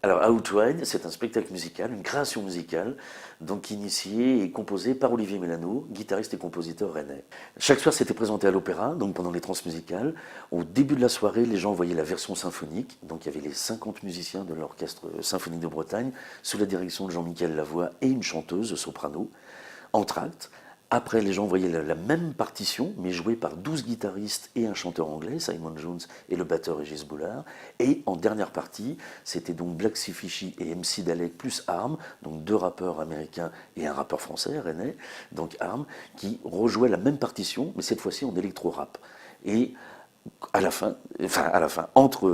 Alors, Outwide, c'est un spectacle musical, une création musicale, donc initiée et composée par Olivier Mélano, guitariste et compositeur rennais. Chaque soir, c'était présenté à l'opéra, donc pendant les transmusicales. Au début de la soirée, les gens voyaient la version symphonique, donc il y avait les 50 musiciens de l'Orchestre symphonique de Bretagne, sous la direction de Jean-Michel Lavoie et une chanteuse soprano, entr'acte. Après, les gens voyaient la même partition, mais jouée par 12 guitaristes et un chanteur anglais, Simon Jones, et le batteur Régis Boulard. Et en dernière partie, c'était donc Black Sea Fishy et MC Dalek plus Arm, donc deux rappeurs américains et un rappeur français, rennais, donc Arm, qui rejouaient la même partition, mais cette fois-ci en électro-rap. Et à la fin, entre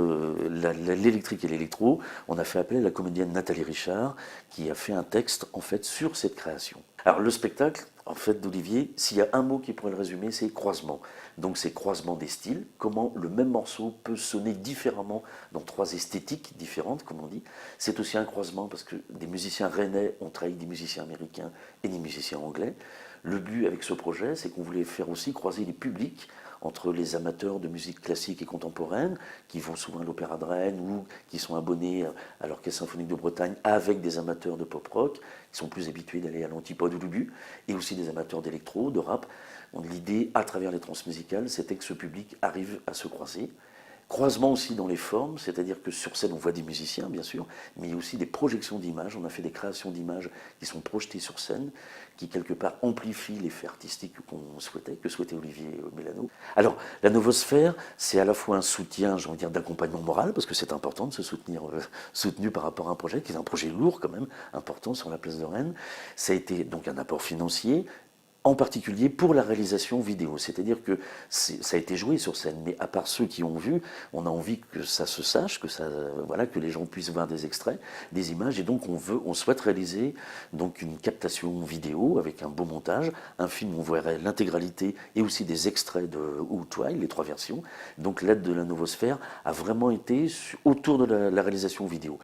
l'électrique et l'électro, on a fait appel à la comédienne Nathalie Richard, qui a fait un texte en fait sur cette création. Alors le spectacle, en fait, d'Olivier, s'il y a un mot qui pourrait le résumer, c'est croisement. Donc c'est croisement des styles, comment le même morceau peut sonner différemment dans trois esthétiques différentes, comme on dit. C'est aussi un croisement parce que des musiciens rennais ont trahi des musiciens américains et des musiciens anglais. Le but avec ce projet, c'est qu'on voulait faire aussi croiser les publics entre les amateurs de musique classique et contemporaine, qui vont souvent à l'Opéra de Rennes ou qui sont abonnés à l'Orchestre symphonique de Bretagne, avec des amateurs de pop-rock, qui sont plus habitués d'aller à l'Antipode ou l'Ubu, et aussi des amateurs d'électro, de rap. Donc l'idée, à travers les transmusicales, c'était que ce public arrive à se croiser. Croisement aussi dans les formes, c'est-à-dire que sur scène on voit des musiciens bien sûr, mais il y a aussi des projections d'images, on a fait des créations d'images qui sont projetées sur scène, qui quelque part amplifient l'effet artistique qu'on souhaitait, que souhaitait Olivier Mélano. Alors la Novosphère, c'est à la fois un soutien, j'ai envie de dire, d'accompagnement moral, parce que c'est important de se soutenir, soutenu par rapport à un projet, qui est un projet lourd quand même, important sur la place de Rennes. Ça a été donc un apport financier, en particulier pour la réalisation vidéo. C'est-à-dire que ça a été joué sur scène, mais à part ceux qui ont vu, on a envie que ça se sache, que les gens puissent voir des extraits, des images, et donc on souhaite réaliser donc une captation vidéo avec un beau montage, un film où on verrait l'intégralité et aussi des extraits de Outwide, les trois versions. Donc l'aide de la Novosphère a vraiment été autour de la réalisation vidéo.